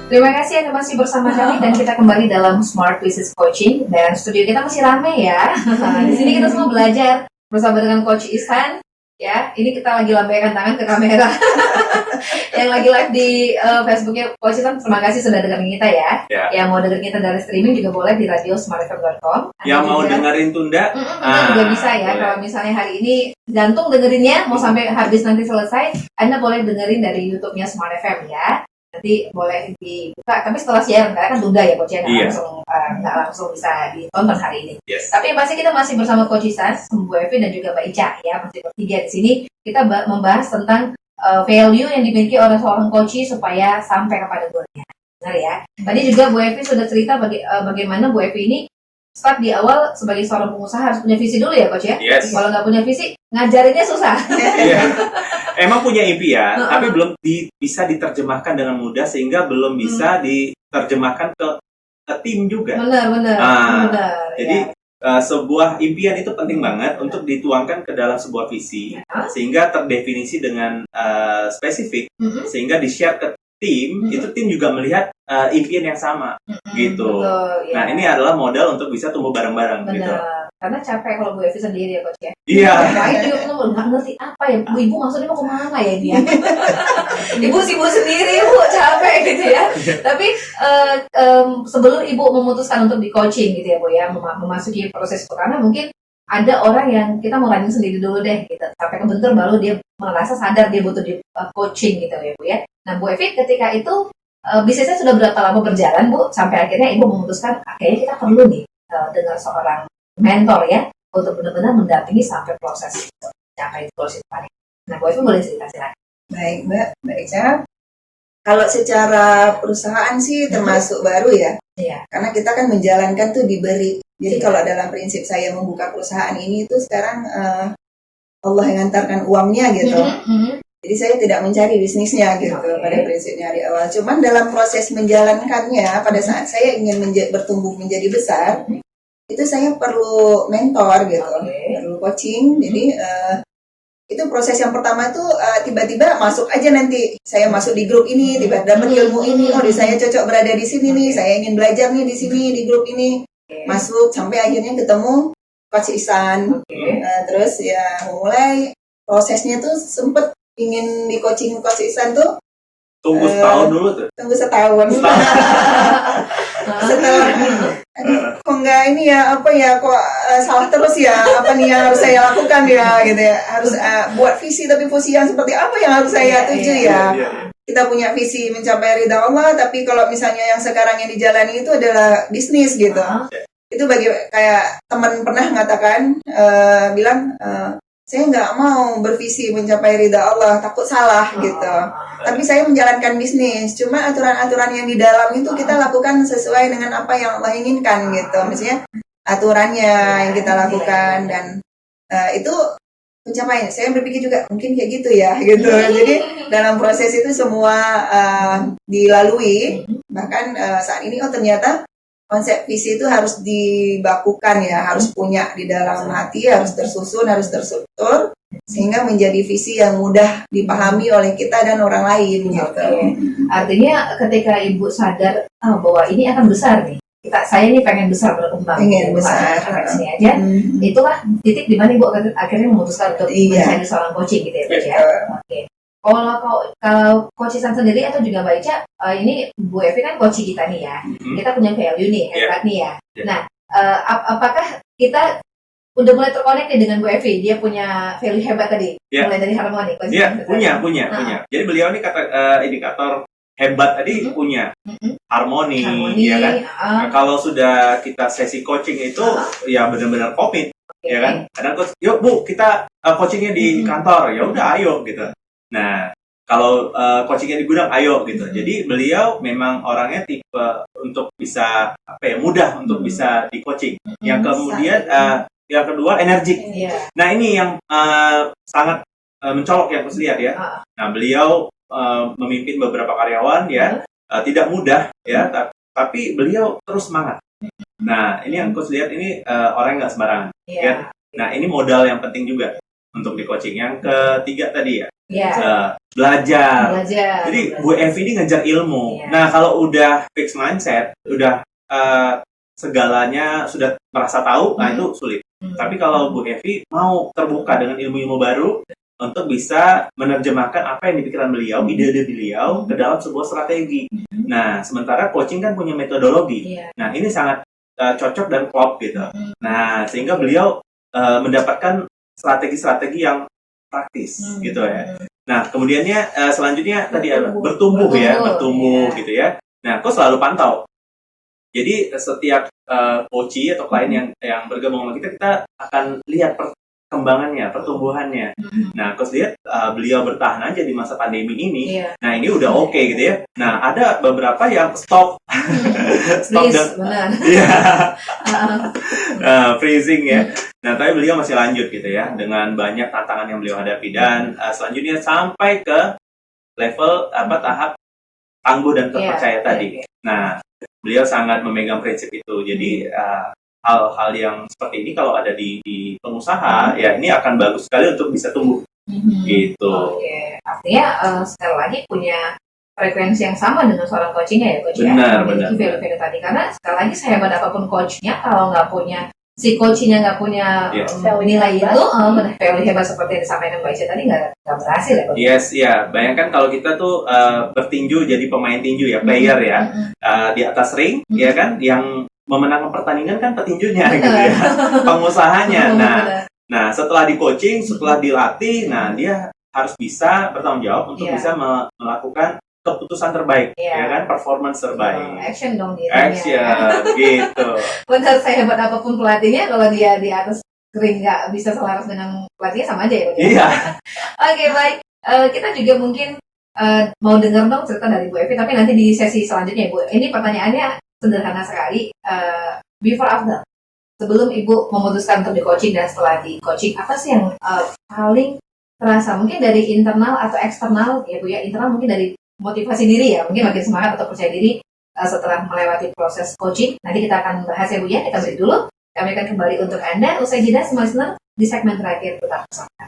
Terima kasih Anda masih bersama kami dan kita kembali dalam Smart Business Coaching dan studio kita masih ramai ya. Di sini kita semua belajar bersama dengan Coach Ihsan. Ya, ini kita lagi lambaikan tangan ke kamera. Yang lagi live di Facebooknya Coach Ihsan, terima kasih sudah dengerin kita ya. Yang mau dengerin kita dari streaming juga boleh di radiosmartfm.com. Yang mau dengerin tunda, juga bisa ya. Boleh. Kalau misalnya hari ini gantung dengerinnya, mau sampai habis nanti selesai, Anda boleh dengerin dari YouTube-nya Smart FM ya. Nanti boleh dibuka, tapi setelah siaran karena kan tunda ya Coach ya, nggak langsung bisa ditonton hari ini. Tapi pasti kita masih bersama Coach Ihsan, Bu Evi dan juga Mbak Ica ya, masih bertiga di sini. Kita membahas tentang value yang dimiliki oleh seorang coach supaya sampai kepada goalnya. Benar ya. Tadi juga Bu Evi sudah cerita bagaimana Bu Evi ini start di awal sebagai seorang pengusaha harus punya visi dulu ya Coach ya. Kalau nggak punya visi, ngajarinnya susah. Emang punya impian, tapi belum bisa diterjemahkan dengan mudah sehingga belum bisa diterjemahkan ke tim juga. Benar. Jadi sebuah impian itu penting banget untuk dituangkan ke dalam sebuah visi, sehingga terdefinisi dengan spesifik, sehingga di-share ke tim, itu tim juga melihat impian yang sama, gitu. Betul, Nah, ini adalah modal untuk bisa tumbuh bareng-bareng, gitu. Karena capek kalau Bu Evi sendiri ya Coach ya. Iya. Ngapain juga nggak ngerti apa ya, ibu maksudnya mau kemana ya dia. Ibu sibuk sendiri, Bu, capek gitu ya. Tapi sebelum ibu memutuskan untuk di coaching gitu ya Bu ya, memasuki proses itu, karena mungkin ada orang yang kita mau running sendiri dulu deh gitu, sampai kebentur baru dia merasa sadar dia butuh di coaching gitu ya Bu ya. Nah Bu Evi ketika itu bisnisnya sudah berapa lama berjalan Bu, sampai akhirnya ibu memutuskan kayaknya kita perlu nih dengan seorang mentor ya untuk benar-benar mendampingi sampai proses capai goals itu tadi. Nah Bu Evi boleh cerita silakan. Baik Mbak Ica. Kalau secara perusahaan sih termasuk baru ya. Karena kita kan menjalankan tuh diberi. Jadi kalau dalam prinsip saya membuka perusahaan ini itu sekarang Allah yang antarkan uangnya gitu. Jadi saya tidak mencari bisnisnya gitu pada prinsipnya dari awal. Cuman dalam proses menjalankannya pada saat saya ingin bertumbuh menjadi besar, itu saya perlu mentor gitu, perlu coaching. Jadi itu proses yang pertama itu tiba-tiba masuk aja nanti saya masuk di grup ini, tiba-tiba dapat ilmu ini, saya cocok berada di sini nih, saya ingin belajar nih di sini di grup ini, masuk sampai akhirnya ketemu Coach Ihsan. Terus ya mulai prosesnya tuh sempet ingin di coaching Coach Ihsan tuh. Tunggu setahun dulu tuh. Tunggu setahun. Setelah kok nggak ini ya, apa ya, kok salah terus ya, apa nih yang harus saya lakukan ya gitu ya, harus buat visi, tapi visi yang seperti apa yang harus saya tuju ya. Kita punya visi mencapai ridha Allah, tapi kalau misalnya yang sekarang yang dijalani itu adalah bisnis gitu. Itu bagi kayak teman pernah mengatakan, bilang saya nggak mau bervisi mencapai ridha Allah, takut salah gitu. Tapi saya menjalankan bisnis, cuma aturan-aturan yang di dalam itu kita lakukan sesuai dengan apa yang Allah inginkan gitu. Maksudnya aturannya yang kita lakukan, dan itu pencapaian. Saya berpikir juga mungkin kayak gitu ya gitu. Jadi dalam proses itu semua dilalui. Bahkan saat ini ternyata konsep visi itu harus dibakukan ya, harus punya di dalam hati, harus tersusun, harus terstruktur, sehingga menjadi visi yang mudah dipahami oleh kita dan orang lain gitu. Artinya ketika ibu sadar bahwa ini akan besar nih, saya ini pengen besar berkembang, pengen besar, sini aja, itulah titik di mana ibu akhirnya memutuskan untuk mencari seorang coaching gitu ya Coach ya. Kalau Coach Ihsan sendiri atau juga Mbak Ica, ini Bu Evi kan coach kita nih ya, kita punya value nih, hebat nih ya. Nah, apakah kita udah mulai terkonek nih dengan Bu Evi? Dia punya value hebat tadi, mulai dari harmoni. Punya. Jadi beliau ini indikator hebat tadi punya harmoni, ya kan. Nah, kalau sudah kita sesi coaching itu ya benar-benar komit, ya kan. Kadang coach, yuk Bu kita coachingnya di kantor, ya udah ayo gitu. Nah, kalau coachingnya di gudang, ayo gitu. Jadi beliau memang orangnya tipe untuk bisa mudah untuk bisa di coaching. Yang kemudian yang kedua energik. Nah ini yang sangat mencolok yang harus lihat ya. Nah beliau memimpin beberapa karyawan ya, tidak mudah ya, tapi beliau terus semangat. Nah ini yang harus lihat, ini orang nggak sembarangan. Ya. Nah ini modal yang penting juga untuk di coaching. Yang ketiga tadi ya, Yeah. Belajar. Belajar. Jadi Bu Evi ini ngejar ilmu. Yeah. Nah kalau udah fix mindset, udah segalanya sudah merasa tahu, nah itu sulit. Tapi kalau Bu Evi mau terbuka dengan ilmu-ilmu baru untuk bisa menerjemahkan apa yang di pikiran beliau, ide-ide beliau ke dalam sebuah strategi. Nah sementara coaching kan punya metodologi. Yeah. Nah ini sangat cocok dan klop gitu. Nah sehingga beliau mendapatkan strategi-strategi yang praktis gitu ya. Nah kemudiannya selanjutnya tadi bertumbuh gitu ya. Nah aku selalu pantau. Jadi setiap coachee atau klien yang bergabung sama kita akan lihat perkembangannya, pertumbuhannya. Nah aku lihat beliau bertahan aja di masa pandemi ini. Nah ini udah oke gitu ya. Nah ada beberapa yang stop, benar. Freezing ya. Nah, tapi beliau masih lanjut gitu ya, dengan banyak tantangan yang beliau hadapi dan selanjutnya sampai ke level tahap tangguh dan terpercaya tadi. Nah, beliau sangat memegang prinsip itu. Jadi hal-hal yang seperti ini kalau ada di pengusaha, ya ini akan bagus sekali untuk bisa tumbuh. Gitu. Oke. Artinya sekali lagi punya frekuensi yang sama dengan seorang coachingnya ya, coach benar, ya. Memiliki value-value tadi. Karena sekali lagi sehebat apapun coachnya, kalau nggak punya si coachnya nggak punya nilai itu, value hebat seperti yang disampaikan Mbak Ica tadi nggak berhasil ya. Yes, ya. Bayangkan kalau kita tuh bertinju jadi pemain tinju ya, player ya, di atas ring, ya kan, yang memenangkan pertandingan kan petinjunya gitu ya, pengusahanya. Nah, setelah di coaching, setelah dilatih, nah dia harus bisa bertanggung jawab untuk bisa melakukan keputusan terbaik, ya kan, performance terbaik. Action dong dia. Action, gitu. Benar, saya hebat apapun pelatihnya, kalau dia di atas ring nggak bisa selaras dengan pelatihnya sama aja ya. Iya. Oke, baik. Kita juga mungkin mau dengar dong cerita dari Bu Evi, tapi nanti di sesi selanjutnya Bu. Ini pertanyaannya sederhana sekali. Before after, sebelum Ibu memutuskan untuk di coaching dan setelah di coaching, apa sih yang paling terasa? Mungkin dari internal atau eksternal ya Bu ya. Internal mungkin dari motivasi diri ya, mungkin makin semangat atau percaya diri setelah melewati proses coaching. Nanti kita akan bahas ya Bu ya, kita break dulu. Kami akan kembali untuk Anda usai jeda semua listener di segmen terakhir tetap bersama.